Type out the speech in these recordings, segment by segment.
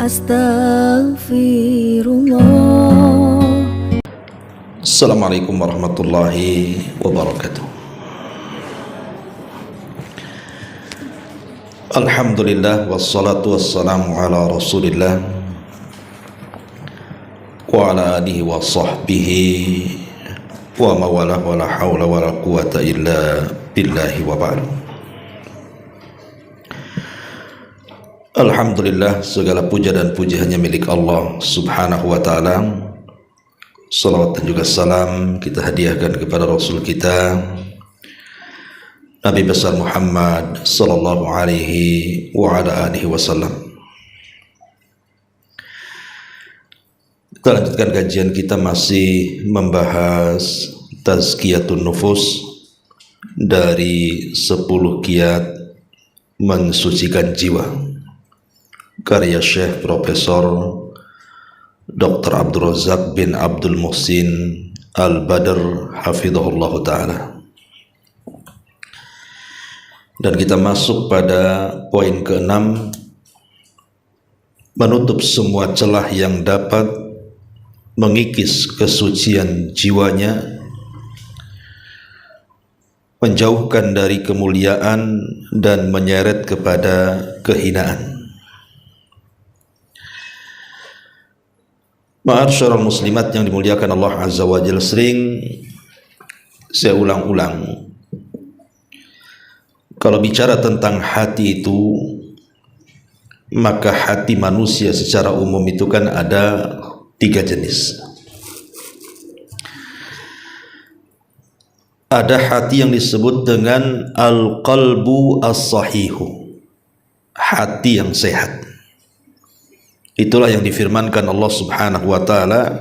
Astaghfirullah. Assalamualaikum warahmatullahi wabarakatuh. Alhamdulillah wassalatu wassalamu ala Rasulillah wa ala alihi wa sahbihi wa mawalah wa la hawla wa la quwata illa billahi wa ba'du. Alhamdulillah, segala puja dan puji hanya milik Allah subhanahu wa ta'ala. Salawat dan juga salam kita hadiahkan kepada Rasul kita Nabi besar Muhammad sallallahu alaihi wa ala alihi wasallam. Kita lanjutkan kajian kita masih membahas tazkiyatun nufus dari 10 kiat mensucikan jiwa, karya Syekh Profesor Dr. Abdul Razak bin Abdul Muhsin Al-Badr hafizahullah ta'ala. Dan kita masuk pada poin ke-6, menutup semua celah yang dapat mengikis kesucian jiwanya, menjauhkan dari kemuliaan dan menyeret kepada kehinaan. Ma'asyiral muslimat yang dimuliakan Allah Azza wa Jalla, sering saya ulang-ulang, kalau bicara tentang hati itu, maka hati manusia secara umum itu kan ada 3 jenis. Ada hati yang disebut dengan al-qalbu as-sahihu, hati yang sehat. Itulah yang difirmankan Allah subhanahu wa ta'ala,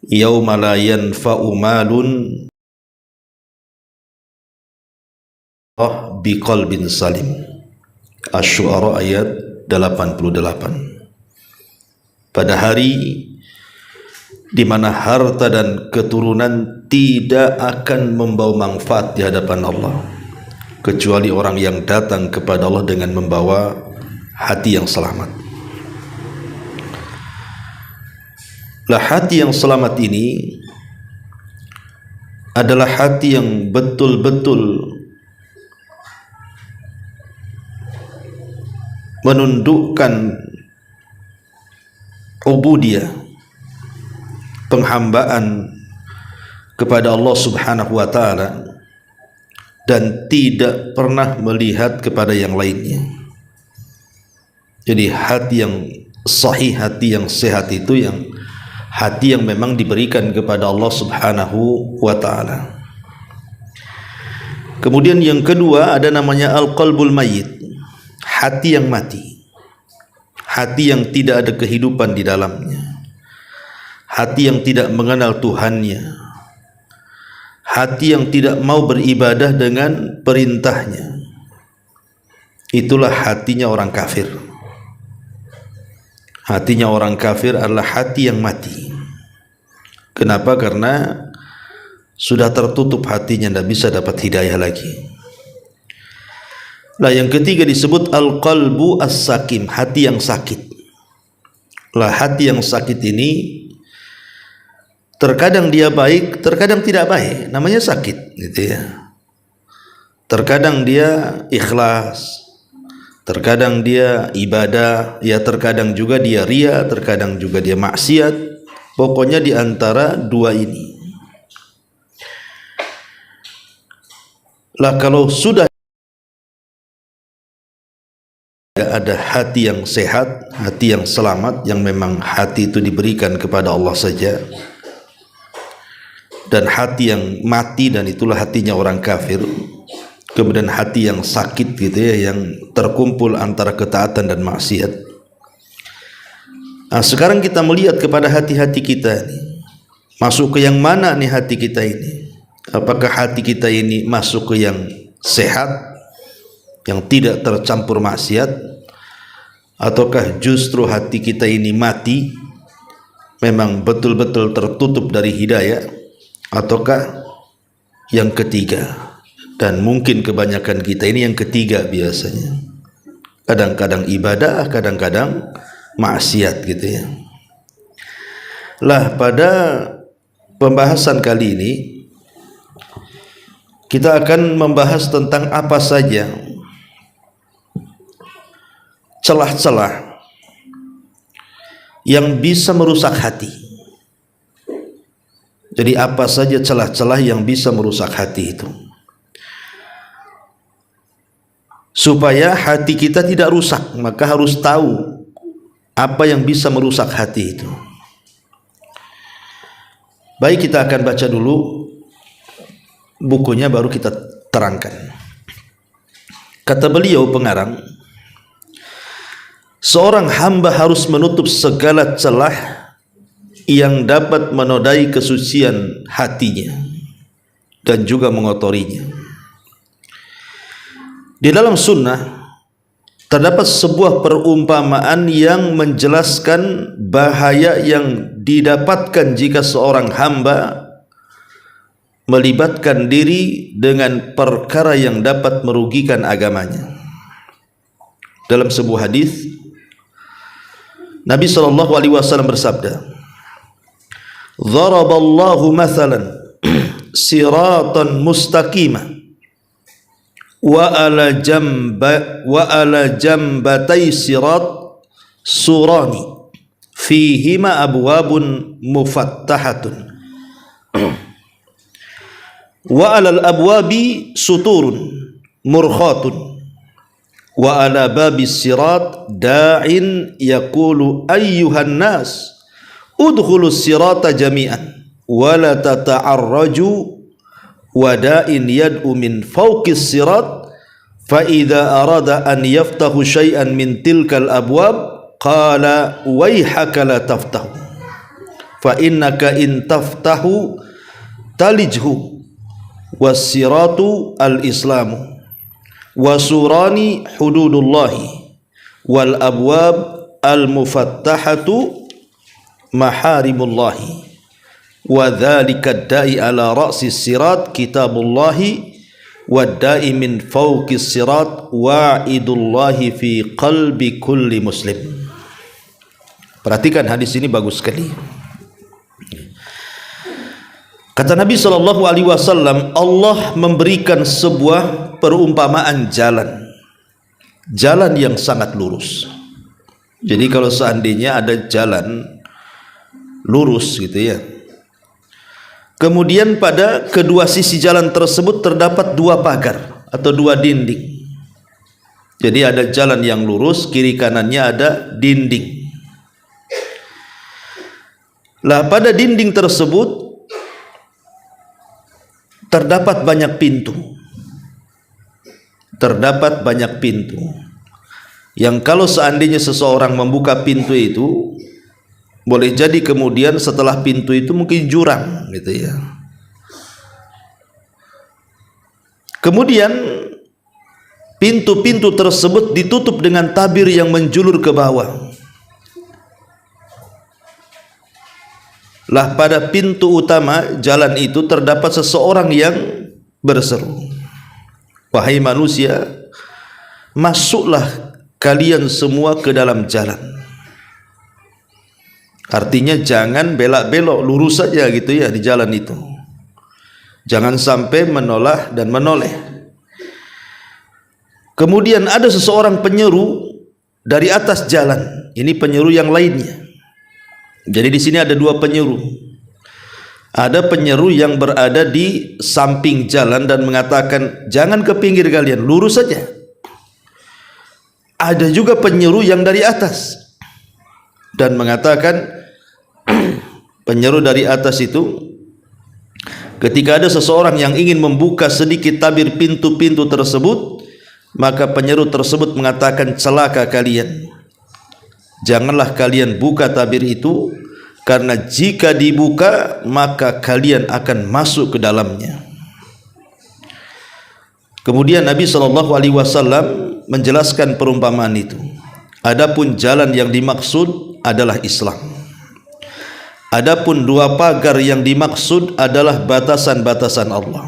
yauma la yanfa'u malun biqalbin salim. Asy-Syu'ara ayat 88. Pada hari di mana harta dan keturunan tidak akan membawa manfaat di hadapan Allah, kecuali orang yang datang kepada Allah dengan membawa hati yang selamat. Lah, hati yang selamat ini adalah hati yang betul-betul menundukkan ubudiyah, penghambaan kepada Allah subhanahu wa ta'ala, dan tidak pernah melihat kepada yang lainnya. Jadi hati yang sahih, hati yang sehat itu yang hati yang memang diberikan kepada Allah subhanahu wa ta'ala. Kemudian yang kedua ada namanya al-qalbul mayyit, hati yang mati, hati yang tidak ada kehidupan di dalamnya, hati yang tidak mengenal Tuhannya, hati yang tidak mau beribadah dengan perintahnya. Itulah hatinya orang kafir. Hatinya orang kafir adalah hati yang mati. Kenapa? Karena sudah tertutup hatinya, tidak bisa dapat hidayah lagi. Lah, yang ketiga disebut al-qalbu as-sakim, hati yang sakit. Lah, hati yang sakit ini terkadang dia baik, terkadang tidak baik, namanya sakit, gitu ya. Terkadang dia ikhlas, terkadang dia ibadah, ya terkadang juga dia ria, terkadang juga dia maksiat. Pokoknya di antara dua ini. Lah, kalau sudah ada hati yang sehat, hati yang selamat, yang memang hati itu diberikan kepada Allah saja, dan hati yang mati, dan itulah hatinya orang kafir. Kemudian hati yang sakit, gitu ya, yang terkumpul antara ketaatan dan maksiat. Nah, sekarang kita melihat kepada hati-hati kita ini, masuk ke yang mana nih hati kita ini? Apakah hati kita ini masuk ke yang sehat, yang tidak tercampur maksiat, ataukah justru hati kita ini mati, memang betul-betul tertutup dari hidayah, ataukah yang ketiga? Dan mungkin kebanyakan kita ini yang ketiga biasanya. Kadang-kadang ibadah, kadang-kadang maksiat gitu ya. Lah pada pembahasan kali ini kita akan membahas tentang apa saja celah-celah yang bisa merusak hati. Jadi apa saja celah-celah yang bisa merusak hati itu, supaya hati kita tidak rusak, maka harus tahu apa yang bisa merusak hati itu. Baik, kita akan baca dulu bukunya baru kita terangkan. Kata beliau pengarang, seorang hamba harus menutup segala celah yang dapat menodai kesucian hatinya dan juga mengotorinya. Di dalam sunnah terdapat sebuah perumpamaan yang menjelaskan bahaya yang didapatkan jika seorang hamba melibatkan diri dengan perkara yang dapat merugikan agamanya. Dalam sebuah hadis, Nabi SAW bersabda, "Dharaballahu mathalan siratan mustaqimah wa ala jambatay sirat surani fihima abwabun mufattahatun wa alal abwabi suturun murkhatun wa ala babis sirat da'in yaqulu ayyuhan nas udkhulus sirata jami'an wa la tata'arraju wada'in yad'u min fawqis sirat fa idza arada an yaftahu syai'an min tilkal abwab qala wayhaka la taftahu fa innaka in taftahu talijhu was siratu al islamu wasurani hududullahi wal abwab al mufattahatu maharimullahi wa dzalika da'i ala ra'sis sirat kitabullahi wa da'i min fawqis sirat wa'idullahi fi qalbi kulli muslim." Perhatikan hadis ini bagus sekali. Kata Nabi SAW, Allah memberikan sebuah perumpamaan jalan yang sangat lurus. Jadi kalau seandainya ada jalan lurus gitu ya, kemudian pada kedua sisi jalan tersebut terdapat dua pagar atau dua dinding. Jadi ada jalan yang lurus, kiri kanannya ada dinding. Lah pada dinding tersebut terdapat banyak pintu. Terdapat banyak pintu. Yang kalau seandainya seseorang membuka pintu itu, boleh jadi kemudian setelah pintu itu mungkin jurang gitu ya. Kemudian pintu-pintu tersebut ditutup dengan tabir yang menjulur ke bawah. Lah pada pintu utama jalan itu terdapat seseorang yang berseru, "Wahai manusia, masuklah kalian semua ke dalam jalan." Artinya jangan belak-belok, lurus saja gitu ya di jalan itu. Jangan sampai menoleh dan menoleh. Kemudian ada seseorang penyeru dari atas jalan. Ini penyeru yang lainnya. Jadi di sini ada dua penyeru. Ada penyeru yang berada di samping jalan dan mengatakan, "Jangan ke pinggir kalian, lurus saja." Ada juga penyeru yang dari atas dan mengatakan, penyeru dari atas itu, ketika ada seseorang yang ingin membuka sedikit tabir pintu-pintu tersebut, maka penyeru tersebut mengatakan, "Celaka kalian, janganlah kalian buka tabir itu, karena jika dibuka maka kalian akan masuk ke dalamnya." Kemudian Nabi SAW menjelaskan perumpamaan itu. Adapun jalan yang dimaksud adalah Islam. Adapun dua pagar yang dimaksud adalah batasan-batasan Allah.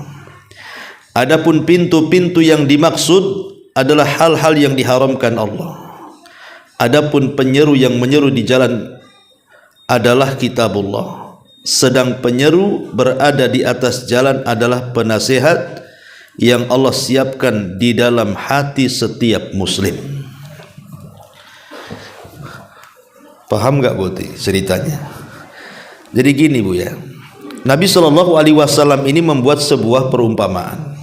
Adapun pintu-pintu yang dimaksud adalah hal-hal yang diharamkan Allah. Adapun penyeru yang menyeru di jalan adalah kitabullah, sedang penyeru berada di atas jalan adalah penasihat yang Allah siapkan di dalam hati setiap muslim. Paham gak Boti ceritanya? Jadi gini Bu ya, Nabi SAW ini membuat sebuah perumpamaan.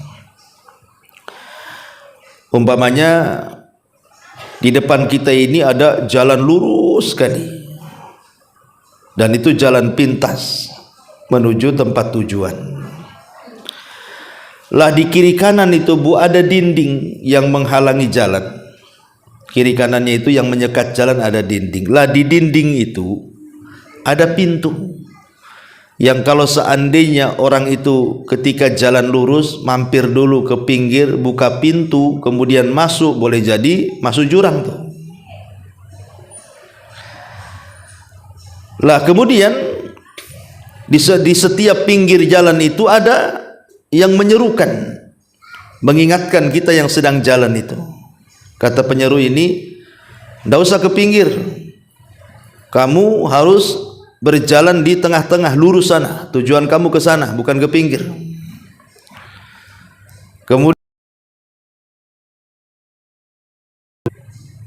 Umpamanya di depan kita ini ada jalan lurus sekali, dan itu jalan pintas menuju tempat tujuan. Lah di kiri kanan itu Bu ada dinding yang menghalangi jalan. Kiri kanannya itu yang menyekat jalan ada dinding. Lah di dinding itu ada pintu yang kalau seandainya orang itu ketika jalan lurus mampir dulu ke pinggir, buka pintu, kemudian masuk, boleh jadi masuk jurang tuh. Lah kemudian di setiap pinggir jalan itu ada yang menyerukan, mengingatkan kita yang sedang jalan itu. Kata penyeru ini, tidak usah ke pinggir, kamu harus berjalan di tengah-tengah lurus sana, tujuan kamu ke sana, bukan ke pinggir. Kemudian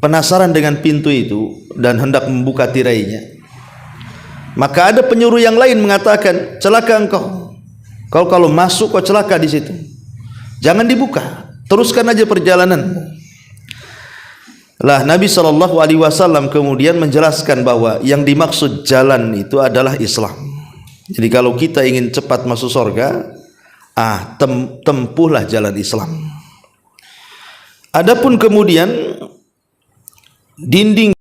penasaran dengan pintu itu dan hendak membuka tirainya, maka ada penyuruh yang lain mengatakan, celaka engkau, kau kalau masuk kau celaka di situ, jangan dibuka, teruskan aja perjalananmu. Lah Nabi SAW kemudian menjelaskan bahwa yang dimaksud jalan itu adalah Islam. Jadi kalau kita ingin cepat masuk surga, tempuhlah jalan Islam. Adapun kemudian dinding,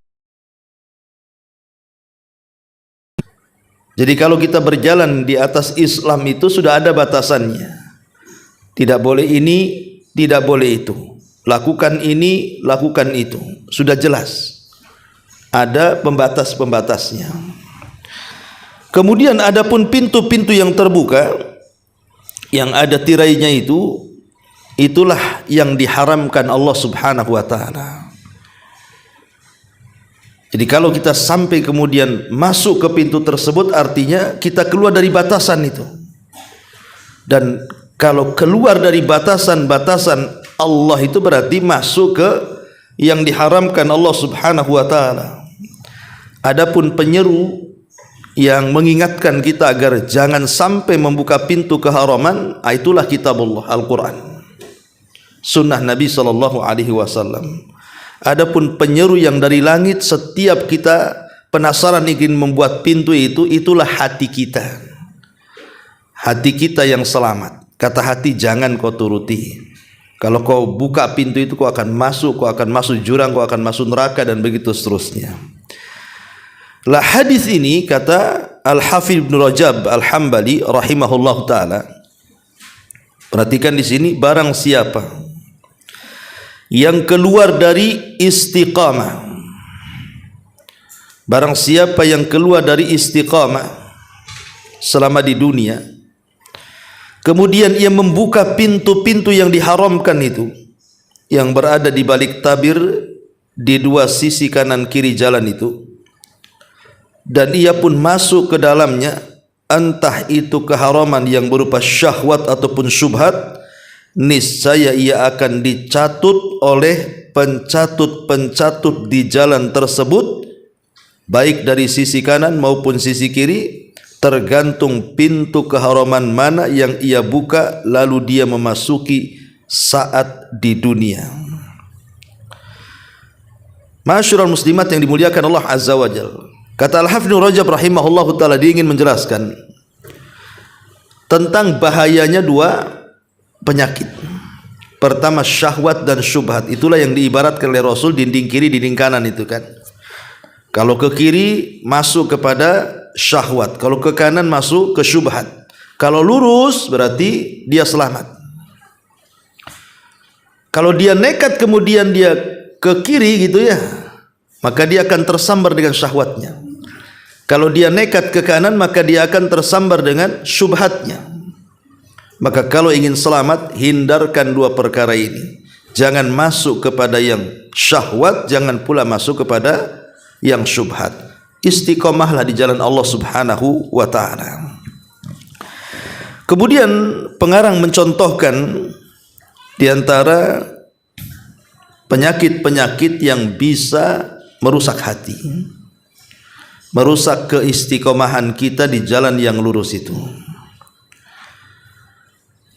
jadi kalau kita berjalan di atas Islam itu sudah ada batasannya. Tidak boleh ini, tidak boleh itu. Lakukan ini, lakukan itu. Sudah jelas. Ada pembatas-pembatasnya. Kemudian adapun pintu-pintu yang terbuka, yang ada tirainya itu, itulah yang diharamkan Allah Subhanahu wa ta'ala. Jadi kalau kita sampai kemudian masuk ke pintu tersebut, artinya kita keluar dari batasan itu. Dan kalau keluar dari batasan-batasan Allah itu berarti masuk ke yang diharamkan Allah Subhanahu wa ta'ala. Adapun penyeru yang mengingatkan kita agar jangan sampai membuka pintu keharaman, itulah kitabullah, Al-Quran, sunnah Nabi SAW. Adapun penyeru yang dari langit, setiap kita penasaran ingin membuat pintu itu, itulah hati kita. Hati kita yang selamat. Kata hati, jangan kau turuti. Kalau kau buka pintu itu, kau akan masuk jurang, kau akan masuk neraka, dan begitu seterusnya. Lah hadis ini kata Al-Hafidz Ibnu Rajab Al-Hambali rahimahullah taala. Perhatikan di sini, barang siapa yang keluar dari istiqamah, barang siapa yang keluar dari istiqamah selama di dunia, kemudian ia membuka pintu-pintu yang diharamkan itu, yang berada di balik tabir di dua sisi kanan kiri jalan itu, dan ia pun masuk ke dalamnya, entah itu keharaman yang berupa syahwat ataupun syubhat, niscaya ia akan dicatut oleh pencatut-pencatut di jalan tersebut, baik dari sisi kanan maupun sisi kiri, tergantung pintu keharaman mana yang ia buka lalu dia memasuki saat di dunia. Masyarul muslimat yang dimuliakan Allah Azza wa Jalla, kata Al-Hafidz Ibnu Rajab rahimahullah ta'ala, dia ingin menjelaskan tentang bahayanya dua penyakit. Pertama syahwat dan syubhat. Itulah yang diibaratkan oleh Rasul, dinding kiri dinding kanan itu kan. Kalau ke kiri masuk kepada syahwat, kalau ke kanan masuk ke syubhat. Kalau lurus berarti dia selamat. Kalau dia nekat kemudian dia ke kiri gitu ya, maka dia akan tersambar dengan syahwatnya. Kalau dia nekat ke kanan, maka dia akan tersambar dengan syubhatnya. Maka kalau ingin selamat, hindarkan dua perkara ini. Jangan masuk kepada yang syahwat, jangan pula masuk kepada yang syubhat. Istiqomahlah di jalan Allah Subhanahu wa ta'ala. Kemudian pengarang mencontohkan di antara penyakit-penyakit yang bisa merusak hati, merusak keistiqomahan kita di jalan yang lurus itu.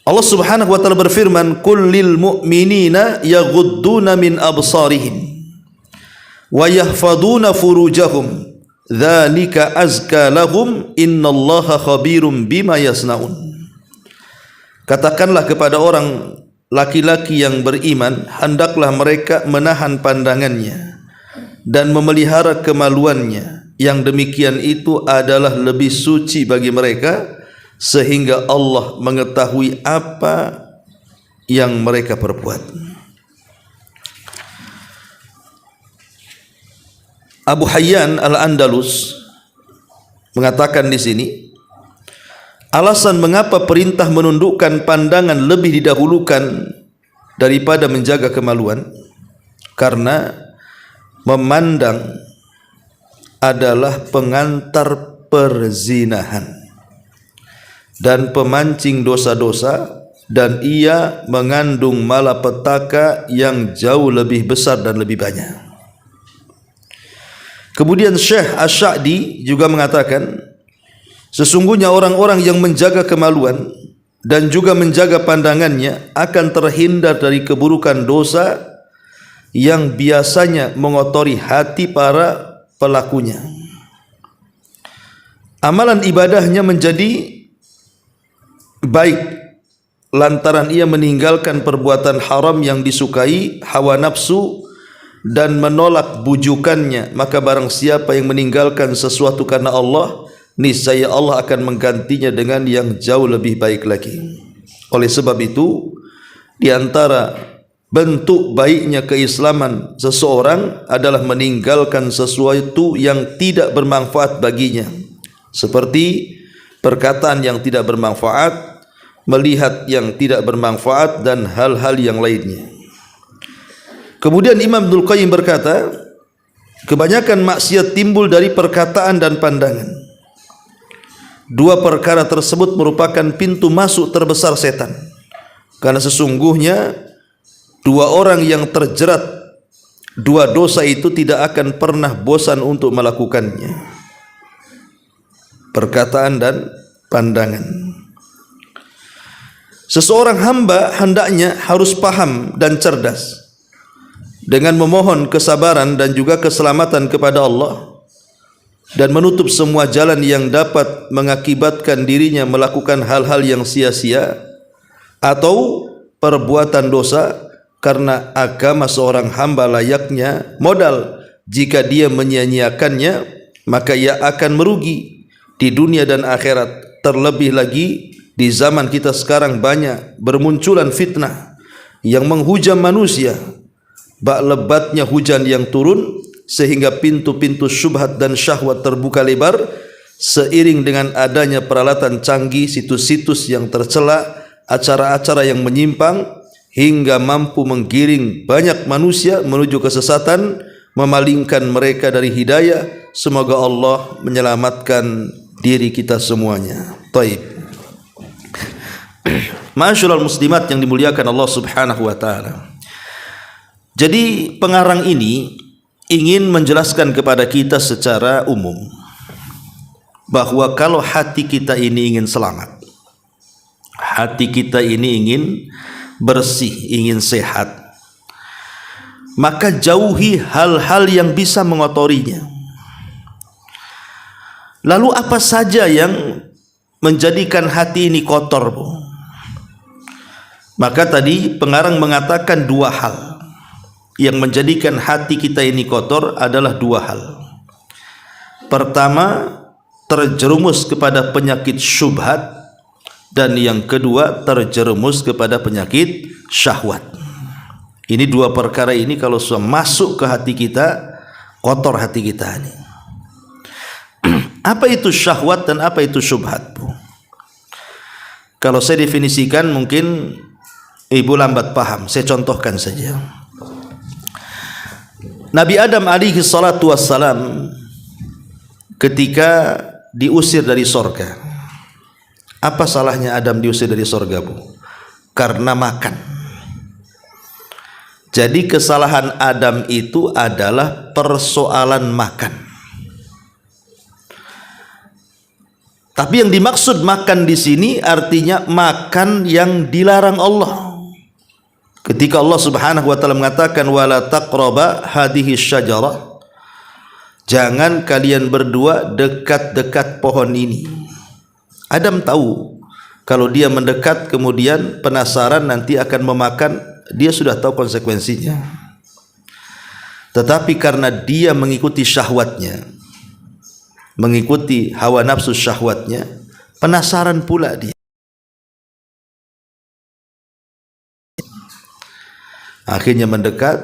Allah Subhanahu wa ta'ala berfirman, "Qul lil mu'minina yaghudduna min absarihim wa yahfaduna furujahum dzalika azka lahum innallaha khabirum bima yasnaun." Katakanlah kepada orang laki-laki yang beriman, hendaklah mereka menahan pandangannya dan memelihara kemaluannya. Yang demikian itu adalah lebih suci bagi mereka, sehingga Allah mengetahui apa yang mereka perbuat. Abu Hayyan Al-Andalus mengatakan di sini, alasan mengapa perintah menundukkan pandangan lebih didahulukan daripada menjaga kemaluan, karena memandang adalah pengantar perzinahan dan pemancing dosa-dosa, dan ia mengandung malapetaka yang jauh lebih besar dan lebih banyak. Kemudian Syekh Asy-Sya'di juga mengatakan, sesungguhnya orang-orang yang menjaga kemaluan dan juga menjaga pandangannya akan terhindar dari keburukan dosa yang biasanya mengotori hati para pelakunya. Amalan ibadahnya menjadi baik lantaran ia meninggalkan perbuatan haram yang disukai hawa nafsu dan menolak bujukannya. Maka barang siapa yang meninggalkan sesuatu karena Allah, niscaya Allah akan menggantinya dengan yang jauh lebih baik lagi. Oleh sebab itu, di antara bentuk baiknya keislaman seseorang adalah meninggalkan sesuatu yang tidak bermanfaat baginya, seperti perkataan yang tidak bermanfaat, melihat yang tidak bermanfaat, dan hal-hal yang lainnya. Kemudian Imam Ibnul Qayyim berkata, kebanyakan maksiat timbul dari perkataan dan pandangan. Dua perkara tersebut merupakan pintu masuk terbesar setan, karena sesungguhnya dua orang yang terjerat dua dosa itu tidak akan pernah bosan untuk melakukannya, perkataan dan pandangan. Seseorang hamba hendaknya harus paham dan cerdas dengan memohon kesabaran dan juga keselamatan kepada Allah, dan menutup semua jalan yang dapat mengakibatkan dirinya melakukan hal-hal yang sia-sia atau perbuatan dosa, karena agama seorang hamba layaknya modal. Jika dia menyia-nyiakannya, maka ia akan merugi di dunia dan akhirat. Terlebih lagi di zaman kita sekarang banyak bermunculan fitnah yang menghujam manusia. Bak lebatnya hujan yang turun sehingga pintu-pintu syubhat dan syahwat terbuka lebar, seiring dengan adanya peralatan canggih, situs-situs yang tercela, acara-acara yang menyimpang, hingga mampu menggiring banyak manusia menuju kesesatan, memalingkan mereka dari hidayah. Semoga Allah menyelamatkan diri kita semuanya. Taib. Ma'asyiral muslimat yang dimuliakan Allah Subhanahu wa taala. Jadi pengarang ini ingin menjelaskan kepada kita secara umum bahwa kalau hati kita ini ingin selamat, hati kita ini ingin bersih, ingin sehat, maka jauhi hal-hal yang bisa mengotorinya. Lalu apa saja yang menjadikan hati ini kotor, Bu? Maka tadi pengarang mengatakan dua hal yang menjadikan hati kita ini kotor adalah dua hal. Pertama, terjerumus kepada penyakit syubhat, dan yang kedua terjerumus kepada penyakit syahwat. Ini dua perkara ini kalau sudah masuk ke hati kita, kotor hati kita ini. Apa itu syahwat dan apa itu syubhat, Bu? Kalau saya definisikan mungkin Ibu lambat paham, saya contohkan saja. Nabi Adam alaihi salatu wassalam ketika diusir dari sorga. Apa salahnya Adam diusir dari sorga, Bu? Karena makan. Jadi kesalahan Adam itu adalah persoalan makan. Tapi yang dimaksud makan di sini artinya makan yang dilarang Allah. Ketika Allah Subhanahu wa taala mengatakan wala taqraba hadhihi syajarah, jangan kalian berdua dekat-dekat pohon ini. Adam tahu kalau dia mendekat kemudian penasaran nanti akan memakan, dia sudah tahu konsekuensinya. Tetapi karena dia mengikuti syahwatnya, mengikuti hawa nafsu syahwatnya, penasaran pula dia. Akhirnya mendekat,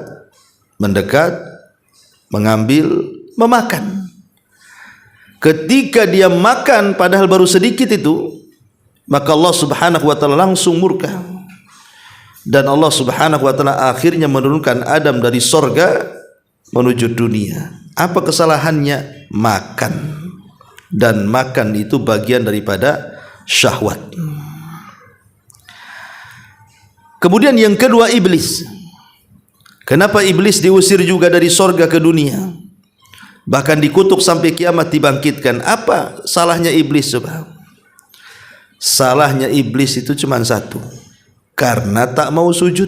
mengambil, memakan. Ketika dia makan padahal baru sedikit itu, maka Allah Subhanahu wa taala langsung murka. Dan Allah Subhanahu wa taala akhirnya menurunkan Adam dari sorga menuju dunia. Apa kesalahannya? Makan. Dan makan itu bagian daripada syahwat. Kemudian yang kedua, iblis. Kenapa iblis diusir juga dari sorga ke dunia? Bahkan dikutuk sampai kiamat dibangkitkan. Apa salahnya iblis coba? Salahnya iblis itu cuma satu, karena tak mau sujud.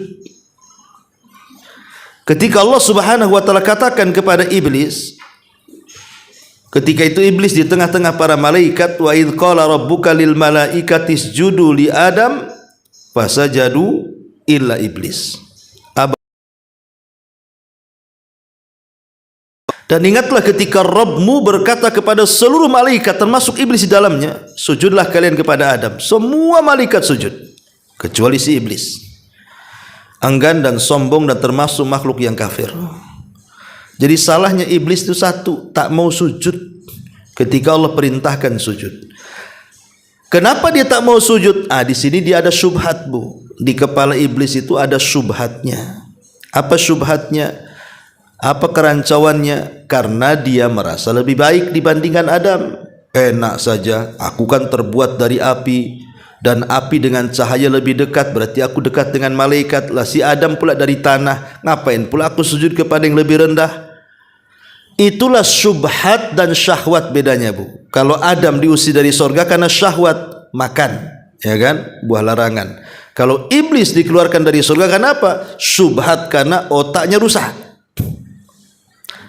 Ketika Allah Subhanahu wa taala katakan kepada iblis, ketika itu iblis di tengah-tengah para malaikat, wa idz qala rabbuka lil malaikati isjudu li adam fasajadu illa iblis. Dan ingatlah ketika Rabbmu berkata kepada seluruh malaikat termasuk iblis di dalamnya, sujudlah kalian kepada Adam. Semua malaikat sujud kecuali si iblis. Enggan dan sombong dan termasuk makhluk yang kafir. Jadi salahnya iblis itu satu, tak mau sujud ketika Allah perintahkan sujud. Kenapa dia tak mau sujud? Di sini dia ada syubhat, Bu. Di kepala iblis itu ada syubhatnya. Apa syubhatnya? Apa kerancauannya? Karena dia merasa lebih baik dibandingkan Adam. Enak saja, aku kan terbuat dari api, dan api dengan cahaya lebih dekat, berarti aku dekat dengan malaikat. Lah si Adam pula dari tanah, ngapain pula aku sujud kepada yang lebih rendah? Itulah syubhat dan syahwat bedanya, Bu. Kalau Adam diusir dari sorga karena syahwat, makan, ya kan, buah larangan. Kalau iblis dikeluarkan dari sorga karena apa? Syubhat, karena otaknya rusak.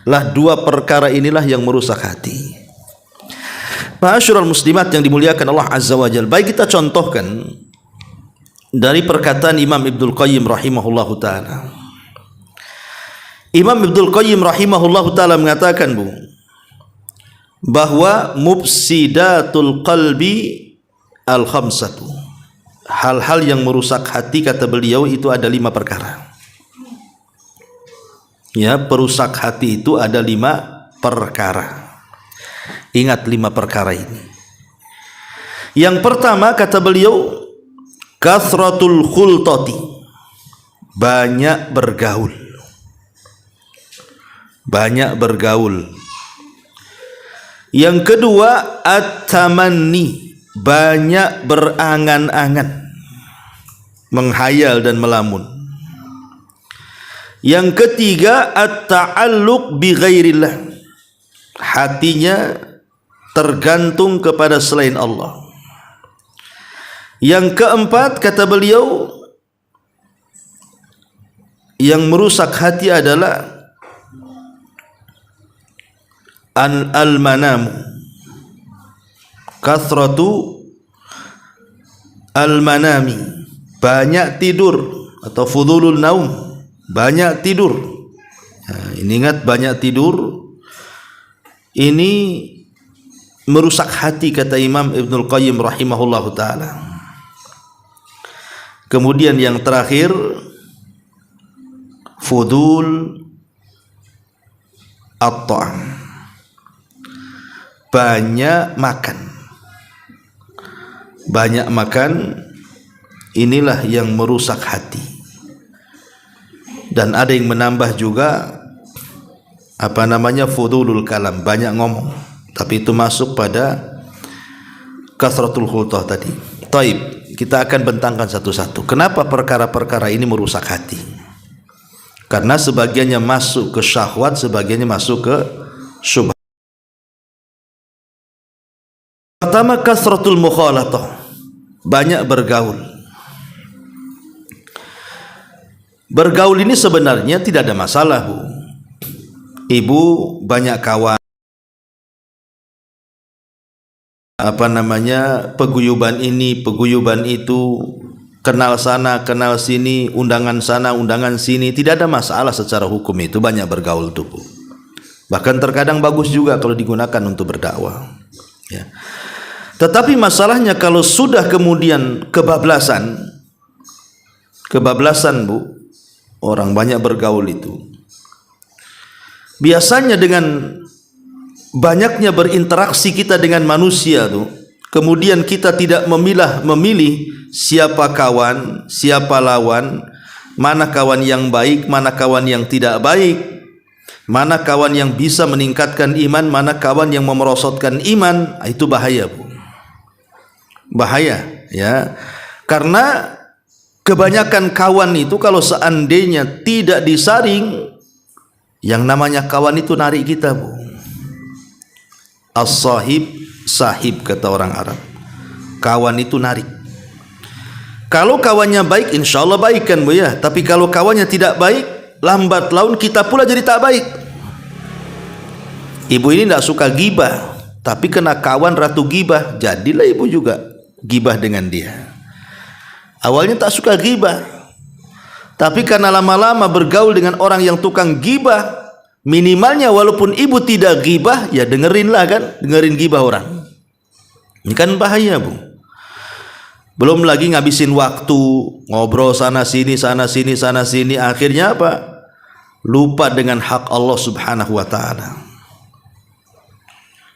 Lah dua perkara inilah yang merusak hati. Ma'asyiral muslimat yang dimuliakan Allah Azza wa Jalla. Baik, kita contohkan dari perkataan Imam Ibnul Qayyim rahimahullahu taala. Imam Ibnul Qayyim rahimahullahu taala mengatakan, Bu, bahwa mufsidatul qalbi al-khamsatu. Hal-hal yang merusak hati, kata beliau, itu ada 5 perkara. Ya, perusak hati itu ada 5 perkara. Ingat 5 perkara ini. Yang pertama, kata beliau, kathratul khultati, banyak bergaul. Banyak bergaul. Yang kedua, at-tamanni, banyak berangan-angan, menghayal dan melamun. Yang ketiga, at-ta'alluq bi ghairillah, hatinya tergantung kepada selain Allah. Yang keempat, kata beliau, yang merusak hati adalah al-manamu, kathratu al-manami, banyak tidur atau fudulul naum, banyak tidur. Ini ingat, banyak tidur ini merusak hati, kata Imam Ibnul Qayyim rahimahullahu taala. Kemudian yang terakhir, fudul at-ta'am, banyak makan. Banyak makan inilah yang merusak hati. Dan ada yang menambah juga fudulul kalam, banyak ngomong, tapi itu masuk pada kasratul khultah tadi. Taib, kita akan bentangkan satu-satu. Kenapa perkara-perkara ini merusak hati? Karena sebagiannya masuk ke syahwat, sebagiannya masuk ke syubhat. Pertama, kasratul mukhalatah, banyak bergaul. Bergaul ini sebenarnya tidak ada masalah, Bu. Ibu banyak kawan, peguyuban ini, peguyuban itu, kenal sana, kenal sini, undangan sana, undangan sini, tidak ada masalah secara hukum itu, banyak bergaul tuh, Bu. Bahkan terkadang bagus juga kalau digunakan untuk berdakwah, ya. Tetapi masalahnya kalau sudah kemudian kebablasan, Bu, orang banyak bergaul itu, biasanya dengan banyaknya berinteraksi kita dengan manusia tuh, kemudian kita tidak memilih siapa kawan, siapa lawan, mana kawan yang baik, mana kawan yang tidak baik, mana kawan yang bisa meningkatkan iman, mana kawan yang memerosotkan iman. Itu bahaya, Bu. Bahaya, ya. Karena kebanyakan kawan itu kalau seandainya tidak disaring, yang namanya kawan itu narik kita, Bu. As-sahib sahib, kata orang Arab. Kawan itu narik. Kalau kawannya baik, insya Allah baik kan, Bu, ya. Tapi kalau kawannya tidak baik, lambat laun kita pula jadi tak baik. Ibu ini tidak suka gibah, tapi kena kawan ratu gibah, jadilah ibu juga gibah dengan dia. Awalnya tak suka gibah, tapi karena lama-lama bergaul dengan orang yang tukang gibah, minimalnya walaupun ibu tidak gibah, ya dengerinlah kan, dengerin gibah orang. Ini kan bahaya, Bu. Belum lagi ngabisin waktu ngobrol sana sini, sana sini, sana sini, akhirnya apa? Lupa dengan hak Allah Subhanahu wa taala.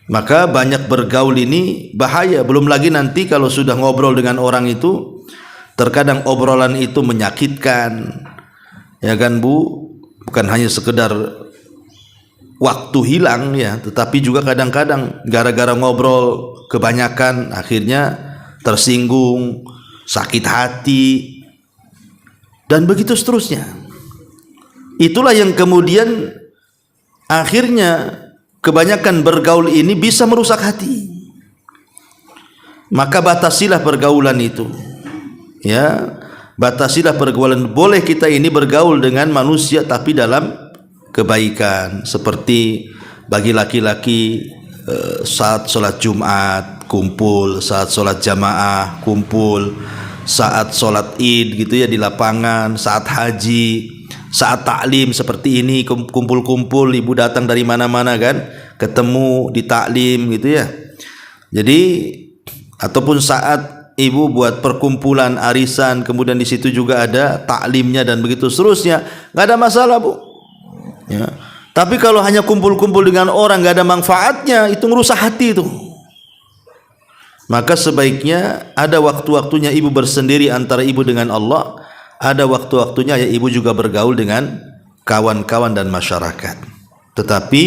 Maka banyak bergaul ini bahaya. Belum lagi nanti kalau sudah ngobrol dengan orang itu, terkadang obrolan itu menyakitkan, ya kan, Bu. Bukan hanya sekedar waktu hilang, ya, tetapi juga kadang-kadang gara-gara ngobrol kebanyakan akhirnya tersinggung, sakit hati, dan begitu seterusnya. Itulah yang kemudian akhirnya kebanyakan bergaul ini bisa merusak hati. Maka batasilah pergaulan itu, ya. Batasilah pergaulan. Boleh kita ini bergaul dengan manusia tapi dalam kebaikan. Seperti bagi laki-laki, saat sholat Jumat kumpul, saat sholat jamaah kumpul, saat sholat id gitu ya di lapangan, saat haji, saat taklim seperti ini, kumpul-kumpul, ibu datang dari mana-mana kan, ketemu di taklim gitu ya. Jadi ataupun saat ibu buat perkumpulan arisan, kemudian di situ juga ada taklimnya dan begitu seterusnya, nggak ada masalah, Bu, ya. Tapi kalau hanya kumpul-kumpul dengan orang nggak ada manfaatnya, itu ngerusak hati itu. Maka sebaiknya ada waktu-waktunya ibu bersendiri antara ibu dengan Allah, ada waktu-waktunya ya ibu juga bergaul dengan kawan-kawan dan masyarakat. Tetapi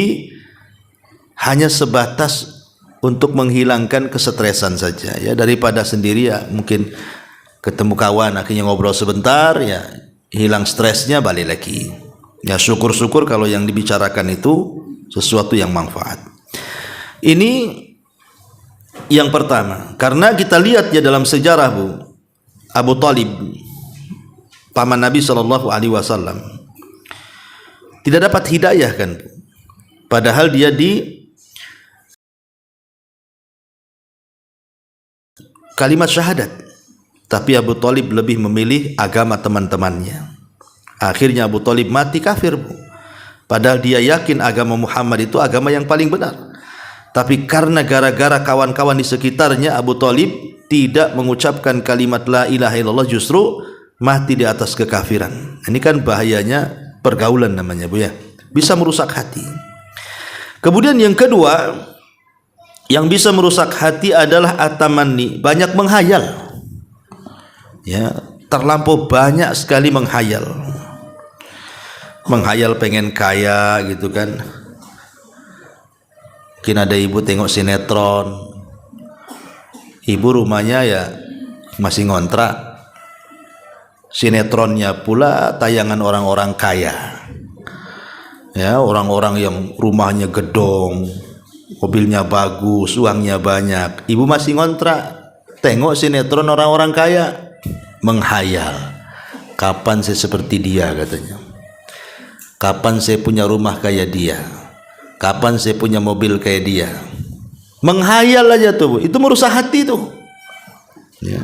hanya sebatas untuk menghilangkan kesetresan saja, ya, daripada sendiri, ya, mungkin ketemu kawan akhirnya ngobrol sebentar, ya, hilang stresnya, balik lagi. Ya, syukur-syukur kalau yang dibicarakan itu sesuatu yang manfaat. Ini yang pertama. Karena kita lihat ya dalam sejarah, Bu, Abu Talib, paman Nabi SAW, tidak dapat hidayah kan, padahal dia di kalimat syahadat, tapi Abu Talib lebih memilih agama teman-temannya. Akhirnya Abu Talib mati kafir, Bu. Padahal dia yakin agama Muhammad itu agama yang paling benar. Tapi karena gara-gara kawan-kawan di sekitarnya, Abu Talib tidak mengucapkan kalimat la ilaha illallah, justru mati di atas kekafiran. Ini kan bahayanya pergaulan namanya, Bu, ya. Bisa merusak hati. Kemudian yang kedua yang bisa merusak hati adalah atamanni, banyak menghayal. ya, terlampau banyak sekali menghayal pengen kaya gitu kan. Mungkin ada ibu tengok sinetron, ibu rumahnya ya masih ngontrak, sinetronnya pula tayangan orang-orang kaya, ya, orang-orang yang rumahnya gedong, mobilnya bagus, uangnya banyak. Ibu masih ngontrak, tengok sinetron orang-orang kaya, menghayal, kapan saya seperti dia katanya, kapan saya punya rumah kayak dia, kapan saya punya mobil kayak dia. Menghayal aja tuh Bu, itu merusak hati tuh ya.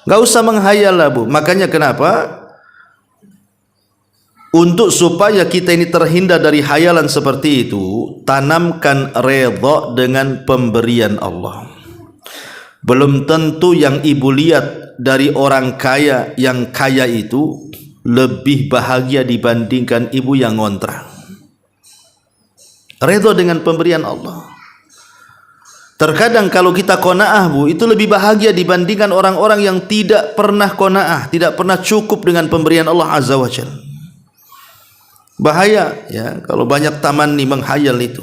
Gak usah menghayal lah Bu. Makanya kenapa, untuk supaya kita ini terhindar dari hayalan seperti itu, tanamkan redha dengan pemberian Allah. Belum tentu yang ibu lihat dari orang kaya, yang kaya itu lebih bahagia dibandingkan ibu yang ngontrak. Redha dengan pemberian Allah. Terkadang kalau kita qanaah Bu, itu lebih bahagia dibandingkan orang-orang yang tidak pernah qanaah, tidak pernah cukup dengan pemberian Allah Azza wa Jalla. Bahaya ya kalau banyak tamanni, menghayal itu.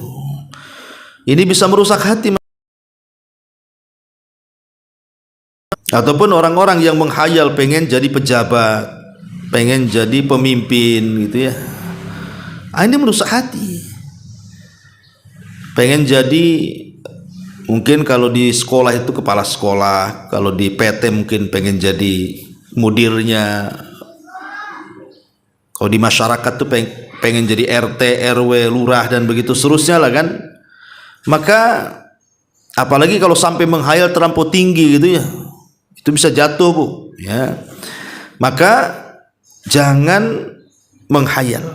Ini bisa merusak hati. Ataupun orang-orang yang menghayal pengen jadi pejabat, pengen jadi pemimpin gitu ya. Ini merusak hati. Pengen jadi, mungkin kalau di sekolah itu kepala sekolah, kalau di PT mungkin pengen jadi mudirnya, kalau di masyarakat tuh pengen jadi RT, RW, lurah dan begitu seterusnya lah kan. Maka apalagi kalau sampai menghayal terlampau tinggi gitu ya, itu bisa jatuh Bu ya. Maka jangan menghayal,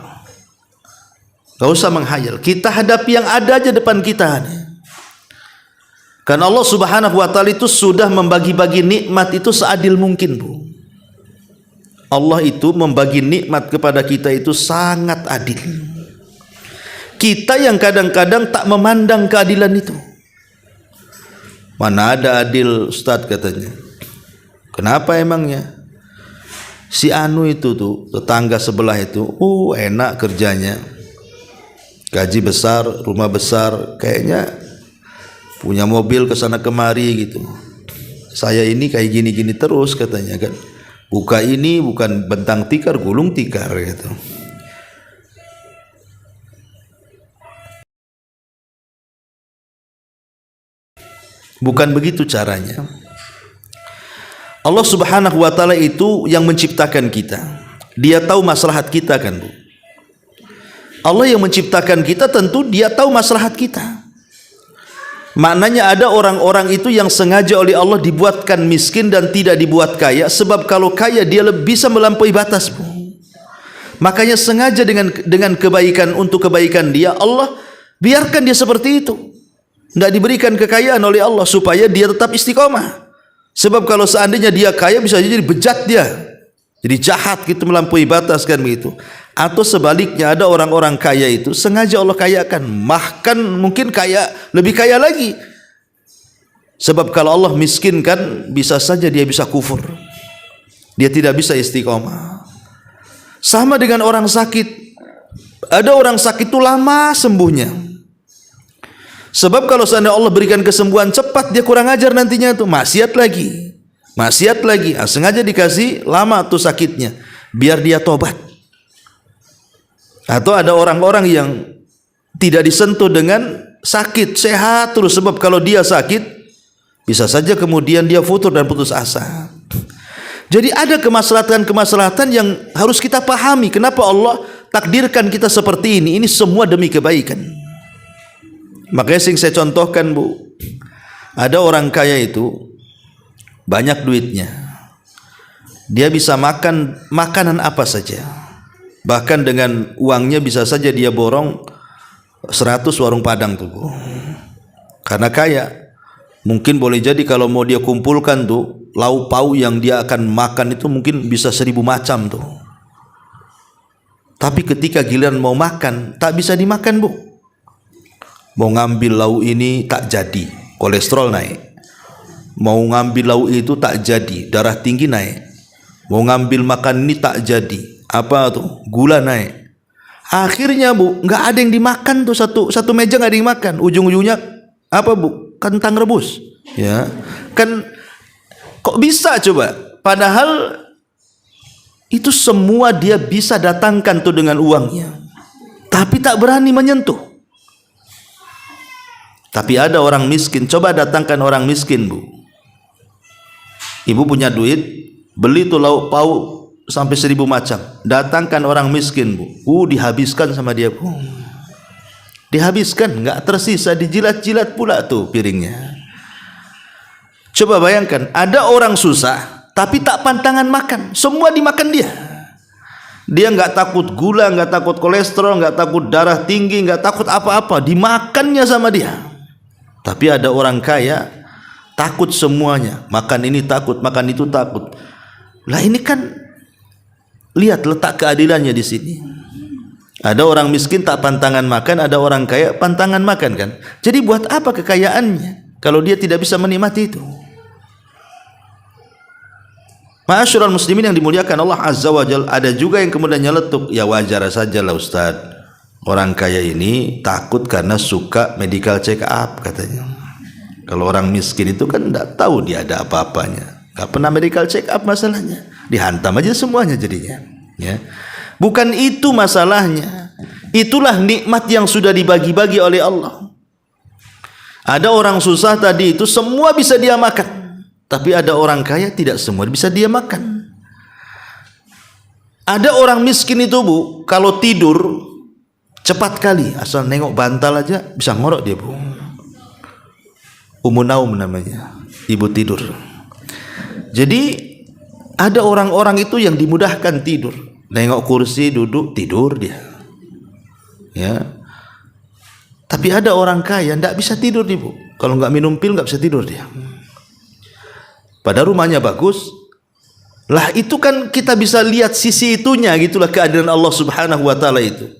gak usah menghayal. Kita hadapi yang ada aja depan kita. Karena Allah Subhanahu wa Ta'ala itu sudah membagi-bagi nikmat itu seadil mungkin Bu. Allah itu membagi nikmat kepada kita itu sangat adil. Kita yang kadang-kadang tak memandang keadilan itu. Mana ada adil Ustadz katanya. Kenapa emangnya? Si Anu itu tuh, tetangga sebelah itu, enak kerjanya, gaji besar, rumah besar, kayaknya punya mobil kesana kemari gitu. Saya ini kayak gini-gini terus katanya kan. Buka ini bukan bentang tikar, gulung tikar gitu. Bukan begitu caranya. Allah Subhanahu wa Ta'ala itu yang menciptakan kita. Dia tahu maslahat kita kan Bu. Allah yang menciptakan kita, tentu dia tahu maslahat kita. Maknanya ada orang-orang itu yang sengaja oleh Allah dibuatkan miskin dan tidak dibuat kaya, sebab kalau kaya dia bisa melampaui batas Bu. Makanya sengaja dengan kebaikan, untuk kebaikan dia, Allah biarkan dia seperti itu. Tidak diberikan kekayaan oleh Allah supaya dia tetap istiqomah. Sebab kalau seandainya dia kaya, bisa jadi bejat dia, jadi jahat gitu, melampaui batas kan begitu. Atau sebaliknya, ada orang-orang kaya itu sengaja Allah kayakan, bahkan mungkin kaya, lebih kaya lagi. Sebab kalau Allah miskinkan, bisa saja dia bisa kufur, dia tidak bisa istiqomah. Sama dengan orang sakit. Ada orang sakit itu lama sembuhnya. Sebab kalau seandainya Allah berikan kesembuhan cepat, dia kurang ajar nantinya tuh, maksiat lagi, sengaja dikasih lama tuh sakitnya, biar dia tobat. Atau ada orang-orang yang tidak disentuh dengan sakit, sehat terus. Sebab kalau dia sakit, bisa saja kemudian dia futur dan putus asa. Jadi ada kemaslahatan-kemaslahatan yang harus kita pahami. Kenapa Allah takdirkan kita seperti ini? Ini semua demi kebaikan. Makanya sing saya contohkan Bu, ada orang kaya itu banyak duitnya, dia bisa makan makanan apa saja. Bahkan dengan uangnya bisa saja dia borong 100 warung Padang tuh Bu. Karena kaya. Mungkin boleh jadi kalau mau dia kumpulkan tuh, lauk pauk yang dia akan makan itu mungkin bisa 1000 macam tuh. Tapi ketika giliran mau makan, tak bisa dimakan Bu. Mau ngambil lauk ini tak jadi, kolesterol naik. Mau ngambil lauk itu tak jadi, darah tinggi naik. Mau ngambil makan ini tak jadi, apa tuh, gula naik. Akhirnya Bu, nggak ada yang dimakan tuh, satu meja nggak ada yang makan. Ujung-ujungnya apa Bu? Kentang rebus. Ya, kan kok bisa coba? Padahal itu semua dia bisa datangkan tuh dengan uangnya, tapi tak berani menyentuh. Tapi ada orang miskin, coba datangkan orang miskin Bu. Ibu punya duit, beli tuh lauk pauk sampai 1000 macam, datangkan orang miskin Bu, dihabiskan sama dia Bu. Dihabiskan, nggak tersisa, dijilat-jilat pula tuh piringnya. Coba bayangkan, ada orang susah tapi tak pantangan makan, semua dimakan dia. Dia nggak takut gula, nggak takut kolesterol, nggak takut darah tinggi, nggak takut apa-apa, dimakannya sama dia. Tapi ada orang kaya takut semuanya, makan ini takut, makan itu takut. Lah ini kan lihat letak keadilannya di sini. Ada orang miskin tak pantangan makan, ada orang kaya pantangan makan kan. Jadi buat apa kekayaannya kalau dia tidak bisa menikmati itu? Ma'asyiral muslimin yang dimuliakan Allah Azza wa Jalla, ada juga yang kemudian nyeletuk, ya wajar sajalah Ustaz, orang kaya ini takut karena suka medical check up katanya. Kalau orang miskin itu kan tidak tahu dia ada apa-apanya, nggak pernah medical check up masalahnya, dihantam aja semuanya jadinya. Ya, bukan itu masalahnya. Itulah nikmat yang sudah dibagi-bagi oleh Allah. Ada orang susah tadi itu semua bisa dia makan. Tapi ada orang kaya tidak semua bisa dia makan. Ada orang miskin itu Bu, kalau tidur cepat kali, asal nengok bantal aja bisa ngorok dia Bu. Naum namanya, ibu tidur. Jadi ada orang-orang itu yang dimudahkan tidur, nengok kursi duduk tidur dia. Ya. Tapi ada orang kaya ndak bisa tidur nih Bu. Kalau nggak minum pil nggak bisa tidur dia. Pada rumahnya bagus, lah itu kan kita bisa lihat sisi itunya, gitulah keadilan Allah Subhanahu wa taala itu.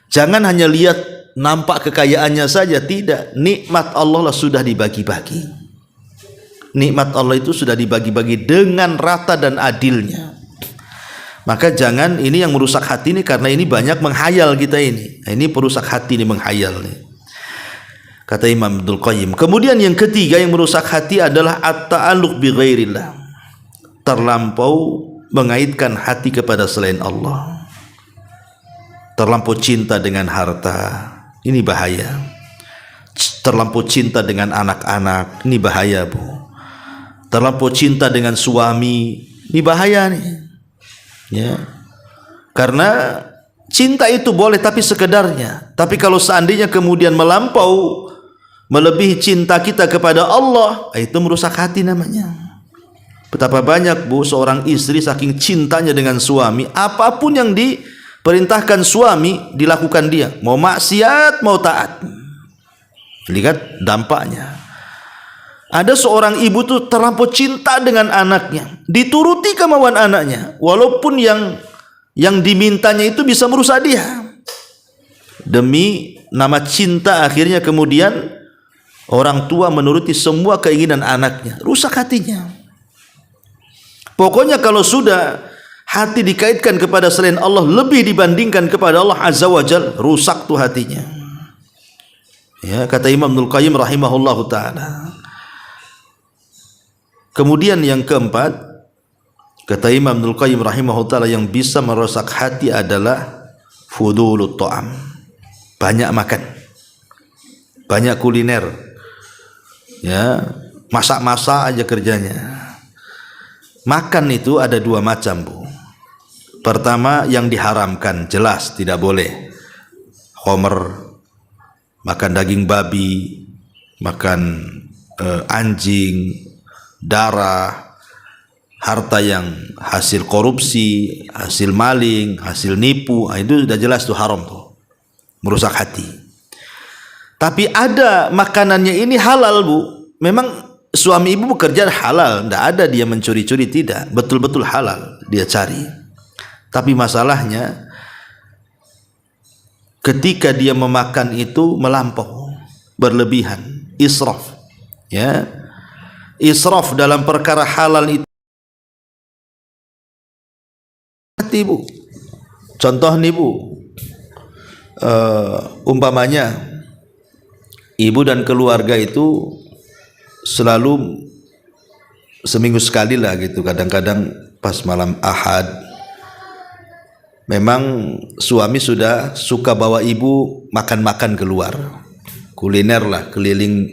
Jangan hanya lihat nampak kekayaannya saja, tidak. Nikmat Allah lah sudah dibagi-bagi. Nikmat Allah itu sudah dibagi-bagi dengan rata dan adilnya. Maka jangan ini yang merusak hati ini, karena ini banyak menghayal kita ini. Nah, ini perusak hati ini, menghayal nih. Kata Imam Ibnul Qayyim. Kemudian yang ketiga yang merusak hati adalah at-ta'alluq bi ghairillah. Terlampau mengaitkan hati kepada selain Allah. Terlampau cinta dengan harta. Ini bahaya. Terlampau cinta dengan anak-anak. Ini bahaya Bu. Terlampau cinta dengan suami. Ini bahaya nih. Ya. Karena cinta itu boleh tapi sekedarnya. Tapi kalau seandainya kemudian melampau, melebihi cinta kita kepada Allah, itu merusak hati namanya. Betapa banyak Bu seorang istri saking cintanya dengan suami, apapun yang diperintahkan suami dilakukan dia, mau maksiat mau taat. Lihat dampaknya. Ada seorang ibu tuh terlampau cinta dengan anaknya, dituruti kemauan anaknya, walaupun yang dimintanya itu bisa merusak dia. Demi nama cinta akhirnya kemudian orang tua menuruti semua keinginan anaknya, rusak hatinya. Pokoknya kalau sudah hati dikaitkan kepada selain Allah lebih dibandingkan kepada Allah Azza wa Jalla, rusak tuh hatinya. Ya, kata Imam Ibnul Qayyim rahimahullahu taala. Kemudian yang keempat, kata Imam Ibnul Qayyim rahimahullahu taala, yang bisa merusak hati adalah fudulut ta'am. Banyak makan. Banyak kuliner. Ya, masak-masak aja kerjanya. Makan itu ada dua macam Bu. Pertama yang diharamkan, jelas tidak boleh. Khomer, makan daging babi, makan anjing, darah, harta yang hasil korupsi, hasil maling, hasil nipu, itu sudah jelas tuh haram tuh, merusak hati. Tapi ada makanannya ini halal Bu. Memang suami ibu bekerja halal, tidak ada dia mencuri-curi, tidak, betul-betul halal dia cari. Tapi masalahnya ketika dia memakan itu melampau, berlebihan, israf. Ya, israf dalam perkara halal itu hati, Bu. Contoh nih, Bu, umpamanya ibu dan keluarga itu selalu seminggu sekali lah gitu, kadang-kadang pas malam Ahad memang suami sudah suka bawa ibu makan-makan keluar, kuliner lah, keliling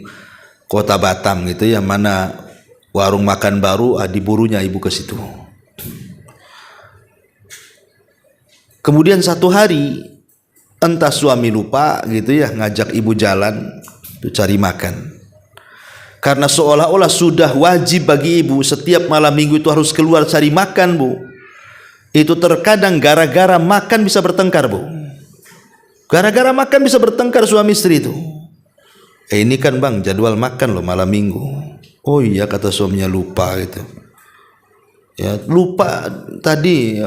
kota Batam gitu, yang mana warung makan baru, diburunya ibu ke situ. Kemudian satu hari entah suami lupa gitu ya, ngajak ibu jalan tuh cari makan. Karena seolah-olah sudah wajib bagi ibu setiap malam minggu itu harus keluar cari makan, Bu. Itu terkadang gara-gara makan bisa bertengkar, Bu. Gara-gara makan bisa bertengkar suami istri itu. Ini kan bang jadwal makan loh malam minggu. Oh iya, kata suaminya, lupa gitu. Ya lupa tadi,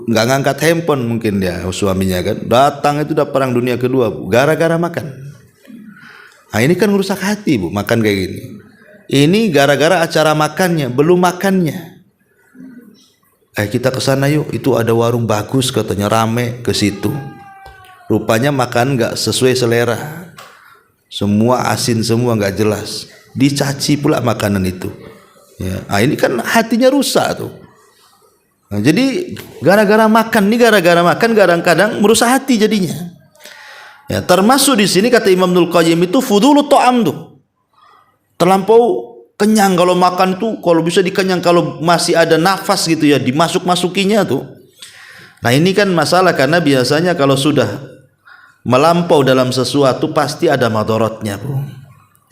nggak ngangkat handphone mungkin dia suaminya kan. Datang itu udah perang dunia kedua, Bu, gara-gara makan. Nah ini kan merusak hati, Bu, makan kayak gini. Ini gara-gara acara makannya, belum makannya. Kita ke sana yuk, itu ada warung bagus katanya, rame, ke situ. Rupanya makan nggak sesuai selera, semua asin semua, nggak jelas, dicaci pula makanan itu. Ya, ini kan hatinya rusak tuh. Nah, jadi gara-gara makan kadang-kadang merusak hati jadinya. Ya, termasuk di sini kata Imam Ibnul Qayyim itu fudulu ta'am tuh. Terlampau kenyang kalau makan tuh, kalau bisa dikenyang, kalau masih ada nafas gitu ya, dimasuk-masukinya tuh. Nah, ini kan masalah karena biasanya kalau sudah melampau dalam sesuatu pasti ada madaratnya, Bu.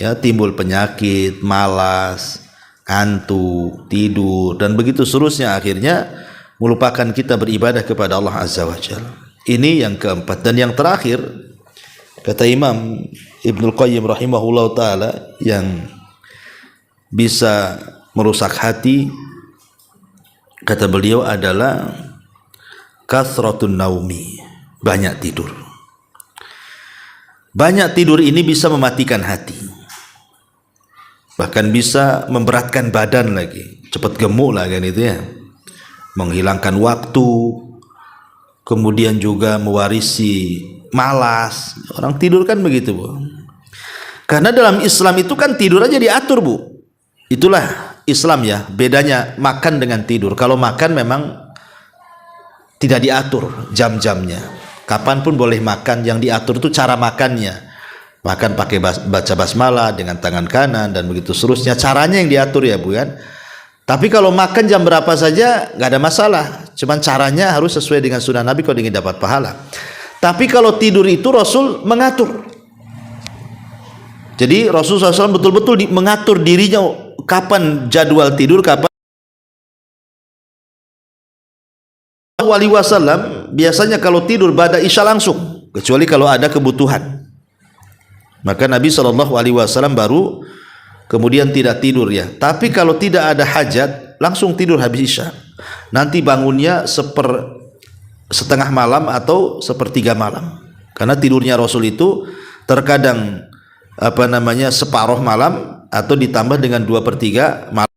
Ya, timbul penyakit, malas, ngantuk, tidur, dan begitu seterusnya, akhirnya melupakan kita beribadah kepada Allah Azza wa Jalla. Ini yang keempat. Dan yang terakhir kata Imam Ibnul Qayyim rahimahullah ta'ala, yang bisa merusak hati, kata beliau, adalah kathratun naumi, banyak tidur. Banyak tidur ini bisa mematikan hati, bahkan bisa memberatkan badan lagi, cepat gemuk lah kan itu ya, menghilangkan waktu, kemudian juga mewarisi malas. Orang tidur kan begitu, Bu. Karena dalam Islam itu kan tidur aja diatur, Bu. Itulah Islam ya, bedanya makan dengan tidur. Kalau makan memang tidak diatur jam-jamnya, kapanpun boleh makan. Yang diatur itu cara makannya, makan pakai baca basmalah dengan tangan kanan dan begitu seterusnya, caranya yang diatur ya, Bu kan. Tapi kalau makan jam berapa saja nggak ada masalah, cuman caranya harus sesuai dengan sunnah Nabi kalau ingin dapat pahala. Tapi kalau tidur itu Rasul mengatur. Jadi Rasul SAW betul-betul mengatur dirinya kapan jadwal tidur, kapan. Alaihi Wasallam biasanya kalau tidur ba'da isya langsung, kecuali kalau ada kebutuhan. Maka Nabi SAW baru kemudian tidak tidur ya. Tapi kalau tidak ada hajat, langsung tidur habis isya. Nanti bangunnya setengah malam atau sepertiga malam. Karena tidurnya Rasul itu terkadang separuh malam atau ditambah dengan 2/3 malam.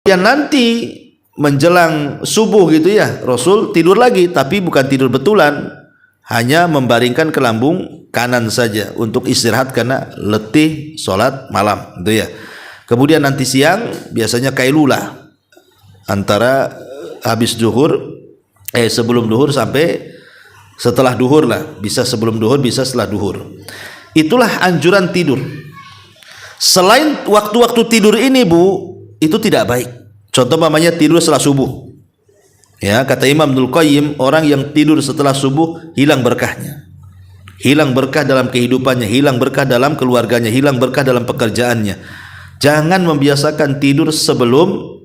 Yang nanti menjelang subuh gitu ya, Rasul tidur lagi, tapi bukan tidur betulan, hanya membaringkan ke lambung kanan saja untuk istirahat karena letih sholat malam gitu ya. Kemudian nanti siang biasanya kailulah, antara habis duhur, sebelum duhur sampai setelah duhur lah, bisa sebelum duhur, bisa setelah duhur. Itulah anjuran tidur. Selain waktu-waktu tidur ini, Bu, itu tidak baik. Contoh namanya tidur setelah subuh. Ya, kata Imam Ibnul Qayyim, orang yang tidur setelah subuh hilang berkahnya. Hilang berkah dalam kehidupannya, hilang berkah dalam keluarganya, hilang berkah dalam pekerjaannya. Jangan membiasakan tidur sebelum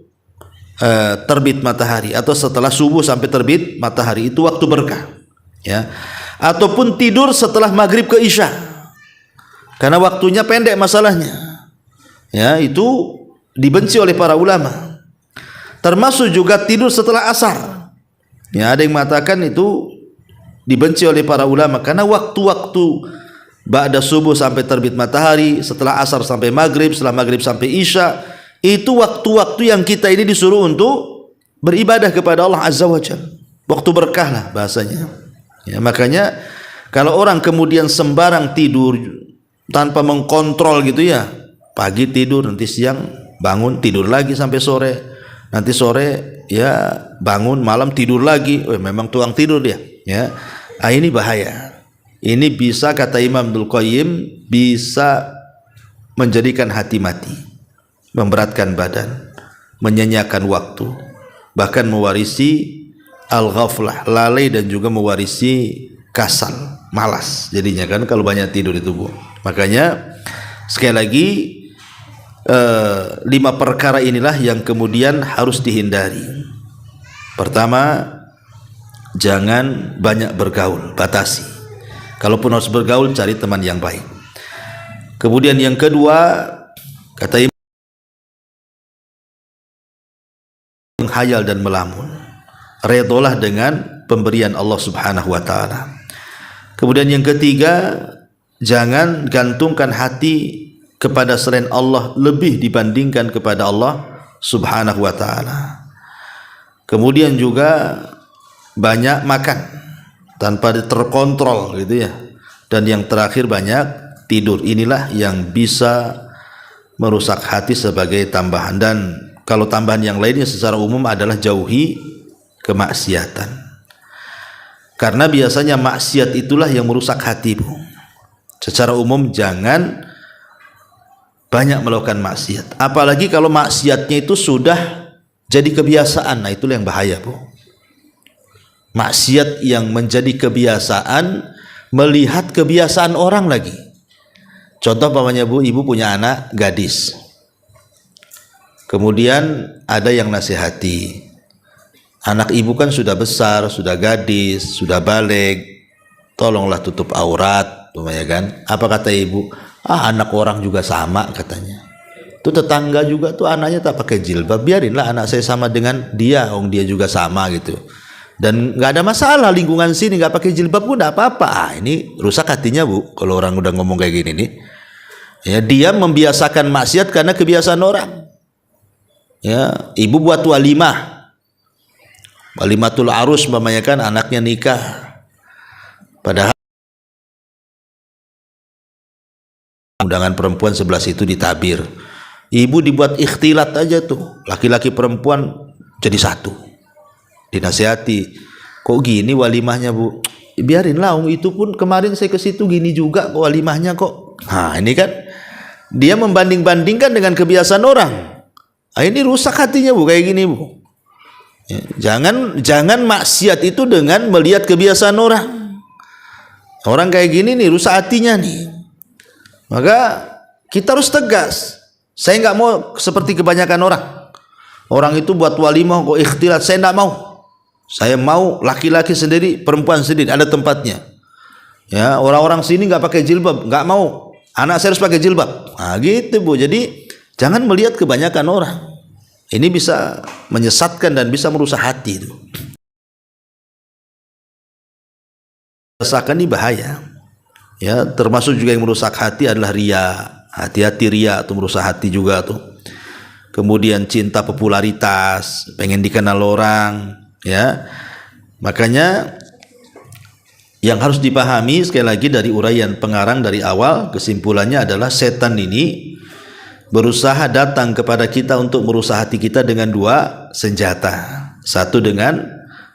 terbit matahari atau setelah subuh sampai terbit matahari, itu waktu berkah. Ya. Ataupun tidur setelah maghrib ke isya, karena waktunya pendek masalahnya. Ya, itu dibenci oleh para ulama. Termasuk juga tidur setelah asar. Ya, ada yang mengatakan itu dibenci oleh para ulama karena waktu-waktu ba'da subuh sampai terbit matahari, setelah asar sampai maghrib, setelah maghrib sampai isya. Itu waktu-waktu yang kita ini disuruh untuk beribadah kepada Allah Azza wa Jalla. Waktu berkah lah bahasanya. Ya, makanya kalau orang kemudian sembarang tidur tanpa mengkontrol gitu ya, pagi tidur, nanti siang bangun tidur lagi sampai sore, nanti sore ya bangun, malam tidur lagi, memang tuang tidur dia. Ya, ini bahaya. Ini bisa, kata Imam Ibnul Qayyim, bisa menjadikan hati mati, memberatkan badan, menyanyiakan waktu, bahkan mewarisi al-ghaflah, lalai, dan juga mewarisi kasal, malas jadinya kan kalau banyak tidur itu, Bu. Makanya sekali lagi 5 perkara inilah yang kemudian harus dihindari. Pertama, jangan banyak bergaul, batasi. Kalaupun harus bergaul, cari teman yang baik. Kemudian yang kedua, kata Imam, menghayal dan melamun. Redolah dengan pemberian Allah Subhanahu wa taala. Kemudian yang ketiga, jangan gantungkan hati kepada selain Allah lebih dibandingkan kepada Allah Subhanahu wa taala. Kemudian juga banyak makan tanpa terkontrol gitu ya. Dan yang terakhir, banyak tidur. Inilah yang bisa merusak hati sebagai tambahan. Dan kalau tambahan yang lainnya secara umum adalah jauhi kemaksiatan. Karena biasanya maksiat itulah yang merusak hati, Bu. Secara umum jangan banyak melakukan maksiat. Apalagi kalau maksiatnya itu sudah jadi kebiasaan. Nah, itulah yang bahaya, Bu. Maksiat yang menjadi kebiasaan, melihat kebiasaan orang lagi. Contoh pamannya, Bu, ibu punya anak gadis. Kemudian ada yang nasihati. Anak ibu kan sudah besar, sudah gadis, sudah balik, tolonglah tutup aurat, ya kan? Apa kata ibu? Anak orang juga sama, katanya. Tuh tetangga juga tuh anaknya tak pakai jilbab, biarinlah anak saya sama dengan dia, dia juga sama gitu. Dan nggak ada masalah, lingkungan sini nggak pakai jilbab pun nggak apa-apa. Ini rusak hatinya, Bu, kalau orang udah ngomong kayak gini nih. Ya, dia membiasakan maksiat karena kebiasaan orang. Ya, ibu buat walimah. Walimatul arus, umpamanya kan anaknya nikah, padahal undangan perempuan sebelah situ ditabir, ibu dibuat ikhtilat aja tuh, laki-laki perempuan jadi satu, dinasihati, kok gini walimahnya, Bu? Biarinlah, itu pun kemarin saya ke situ gini juga kok walimahnya kok. Nah, ini kan dia membanding-bandingkan dengan kebiasaan orang. Nah, ini rusak hatinya, Bu, kayak gini, Bu. Ya, jangan maksiat itu dengan melihat kebiasaan orang. Orang kayak gini nih rusak hatinya nih. Maka kita harus tegas. Saya nggak mau seperti kebanyakan orang. Orang itu buat walimah kok ikhtilat, saya nggak mau. Saya mau laki-laki sendiri, perempuan sendiri, ada tempatnya. Ya, orang-orang sini nggak pakai jilbab, nggak mau. Anak saya harus pakai jilbab. Nah, gitu, Bu. Jadi jangan melihat kebanyakan orang. Ini bisa menyesatkan dan bisa merusak hati itu. Rasakan ini bahaya. Ya, termasuk juga yang merusak hati adalah ria. Hati-hati ria atau merusak hati juga tuh. Kemudian cinta popularitas, pengen dikenal orang, ya. Makanya yang harus dipahami sekali lagi dari uraian pengarang dari awal, kesimpulannya adalah setan ini berusaha datang kepada kita untuk merusak hati kita dengan 2 senjata. Satu dengan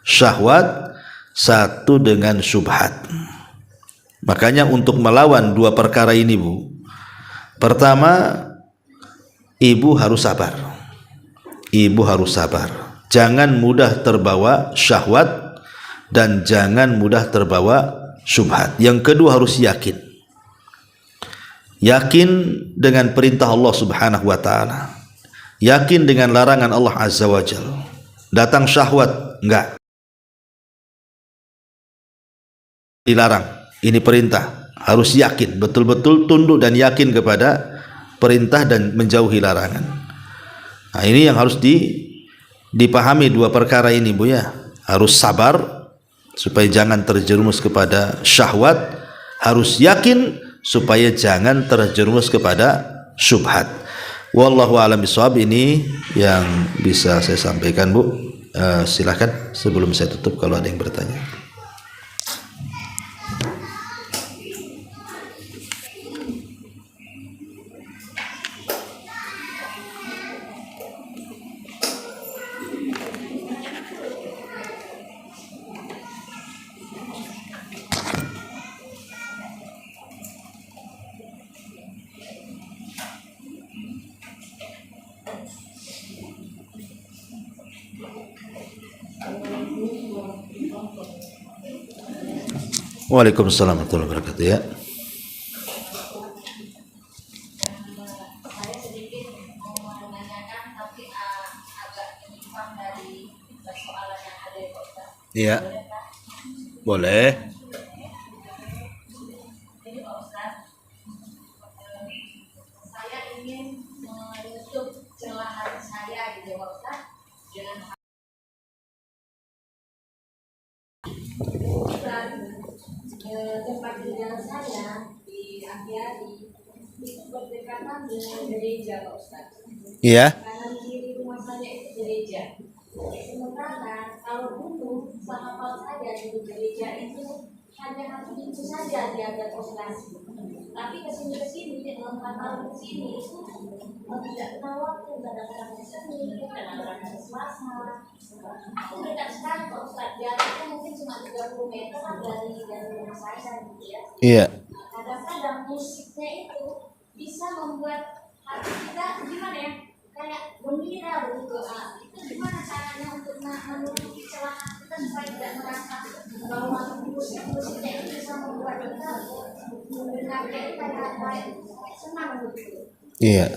syahwat, satu dengan syubhat. Makanya untuk melawan 2 perkara ini, Bu, pertama, ibu harus sabar. Ibu harus sabar. Jangan mudah terbawa syahwat dan jangan mudah terbawa syubhat. Yang kedua, harus yakin. Yakin dengan perintah Allah Subhanahu wa taala. Yakin dengan larangan Allah Azza wa Jalla. Datang syahwat, enggak. Dilarang, ini perintah. Harus yakin, betul-betul tunduk dan yakin kepada perintah dan menjauhi larangan. Nah, ini yang harus dipahami 2 perkara ini, Bu, ya. Harus sabar supaya jangan terjerumus kepada syahwat, harus yakin supaya jangan terjerumus kepada syubhat. Wallahu a'lam bishawab. Ini yang bisa saya sampaikan, Bu. Silakan sebelum saya tutup kalau ada yang bertanya. Waalaikumsalam warahmatullahi wabarakatuh. Ya. Saya sedikit mau menanyakan tapi agak menyimpang dari persoalan yang ada di kota. Iya. Boleh. Jadi Pak Ustadz, saya ingin menutup celah hati saya gitu Pak Ustadz dengan tempat tinggal saya di Apiari itu berdekatan dengan gereja Pak Ustadz. Iya. Kanan kiri rumah saya itu gereja. Sementara kalau dulu sahabat saya di gereja itu hanya satu pintu saja diada konsultasi. Tapi kesini 4 tahun kesini itu tidak kenal waktu, kadang-kadang ke Senin, kadang-kadang ke Selasa. Aku dekat sekali Pak Ustadz, jaraknya mungkin cuma 30 meter dari rumah saya gitu ya. Iya. Kadang-kadang musiknya itu bisa membuat hati kita gimana ya, kayak gembira gitu. Itu gimana caranya untuk menutupi celah kita supaya tidak merasa bahwa musiknya itu bisa membuat kita mendengarnya itu kayak senang gitu. Iya.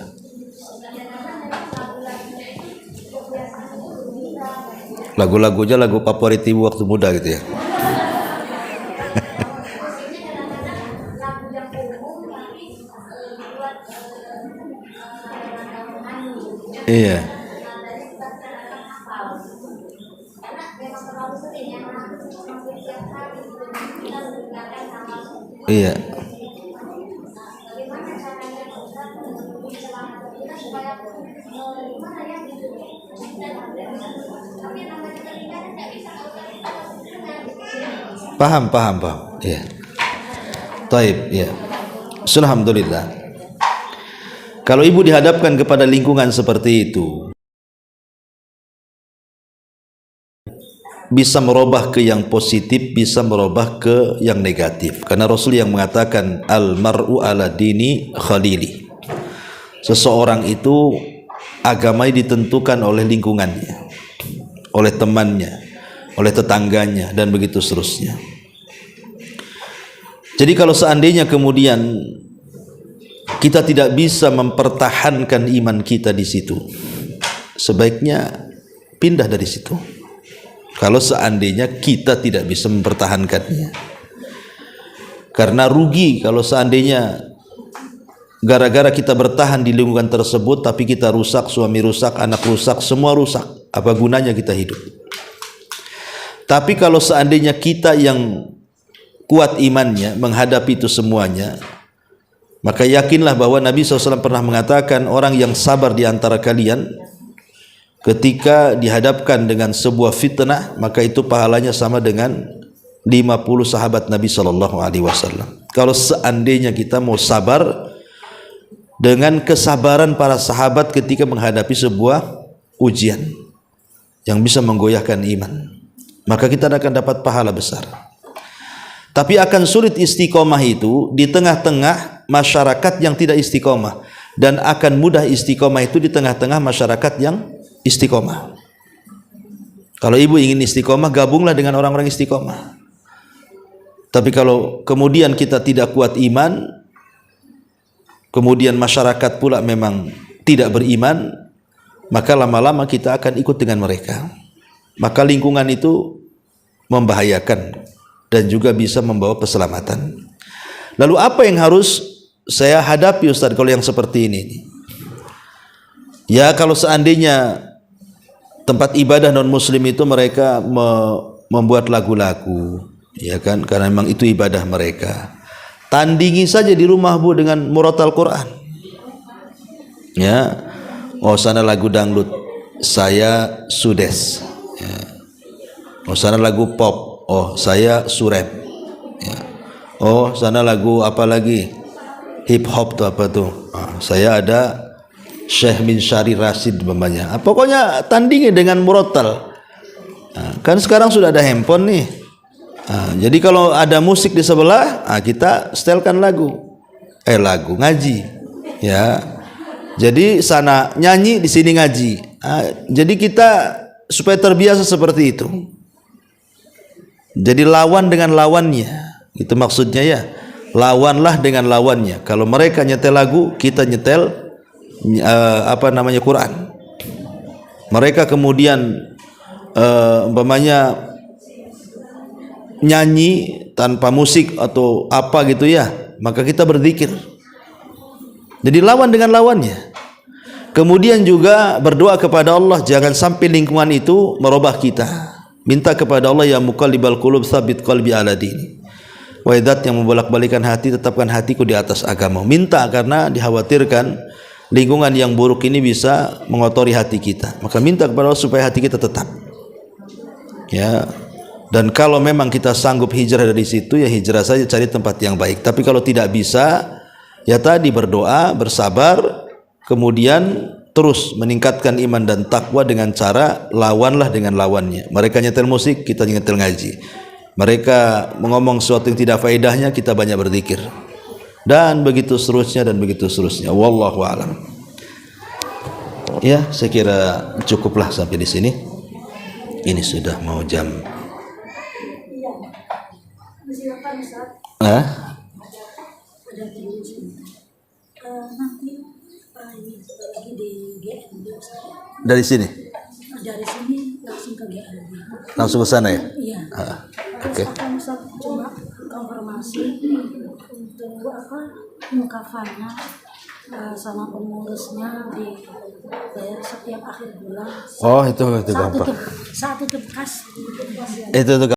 Lagu-lagunya lagu favorit ibu waktu muda gitu ya. Iya. Iya. Paham. Iya. Taib, ya. Alhamdulillah. Kalau ibu dihadapkan kepada lingkungan seperti itu, bisa merubah ke yang positif, bisa merubah ke yang negatif. Karena Rasul yang mengatakan al-mar'u ala dini khalili. Seseorang itu agamanya ditentukan oleh lingkungannya, oleh temannya, oleh tetangganya, dan begitu seterusnya. Jadi kalau seandainya kemudian kita tidak bisa mempertahankan iman kita di situ, sebaiknya pindah dari situ. Kalau seandainya kita tidak bisa mempertahankannya, karena rugi kalau seandainya gara-gara kita bertahan di lingkungan tersebut tapi kita rusak, suami rusak, anak rusak, semua rusak. Apa gunanya kita hidup? Tapi kalau seandainya kita yang kuat imannya menghadapi itu semuanya, maka yakinlah bahwa Nabi SAW pernah mengatakan orang yang sabar di antara kalian ketika dihadapkan dengan sebuah fitnah, maka itu pahalanya sama dengan 50 sahabat Nabi SAW. Kalau seandainya kita mau sabar dengan kesabaran para sahabat ketika menghadapi sebuah ujian yang bisa menggoyahkan iman, maka kita akan dapat pahala besar. Tapi akan sulit istiqomah itu di tengah-tengah masyarakat yang tidak istiqomah, dan akan mudah istiqomah itu di tengah-tengah masyarakat yang istiqomah. Kalau ibu ingin istiqomah, gabunglah dengan orang-orang istiqomah. Tapi kalau kemudian kita tidak kuat iman, kemudian masyarakat pula memang tidak beriman, maka lama-lama kita akan ikut dengan mereka. Maka lingkungan itu membahayakan dan juga bisa membawa keselamatan. Lalu apa yang harus saya hadapi Ustaz kalau yang seperti ini? Ya, kalau seandainya tempat ibadah non muslim itu mereka membuat lagu-lagu, ya kan, karena memang itu ibadah mereka. Tandingi saja di rumah Bu dengan murotal Quran. Ya. Oh sana lagu dangdut, saya sudes. Ya. Oh sana lagu pop, oh saya surep. Ya. Oh sana lagu apa lagi? Hip hop tuh apa tuh? Saya ada Syekh bin Syari Rasid umpamanya. Pokoknya tandingi dengan murotal. Kan sekarang sudah ada handphone nih. Jadi kalau ada musik di sebelah, kita setelkan lagu ngaji, ya. Jadi sana nyanyi, di sini ngaji. Jadi kita supaya terbiasa seperti itu. Jadi lawan dengan lawannya, itu maksudnya ya. Lawanlah dengan lawannya. Kalau mereka nyetel lagu, kita nyetel Quran. Mereka kemudian umpamanya nyanyi tanpa musik atau apa gitu ya, maka kita berzikir. Jadi lawan dengan lawannya. Kemudian juga berdoa kepada Allah, jangan sampai lingkungan itu merubah kita. Minta kepada Allah, ya muqallibal qulub tsabit qalbi ala dini. Wahai Zat yang membolak-balikan hati, tetapkan hatiku di atas agama. Minta karena dikhawatirkan lingkungan yang buruk ini bisa mengotori hati kita. Maka minta kepada Allah supaya hati kita tetap. Ya. Dan kalau memang kita sanggup hijrah dari situ, ya hijrah saja, cari tempat yang baik. Tapi kalau tidak bisa, ya tadi berdoa, bersabar, kemudian terus meningkatkan iman dan takwa dengan cara lawanlah dengan lawannya. Mereka nyetel musik, kita nyetel ngaji. Mereka mengomong sesuatu yang tidak faedahnya, kita banyak berzikir. Dan begitu seterusnya dan begitu seterusnya. Wallahu a'lam. Ya, saya kira cukuplah sampai di sini. Ini sudah mau jam. Ada nanti lagi di GNB. Dari sini? Dari sini langsung ke GNB. Langsung ke sana ya? Iya. Oke. Akan cuma konfirmasi untuk mukafanya sama pengurusnya dibayar setiap akhir bulan. Oh itu gampang. Saat tutup kas. Itu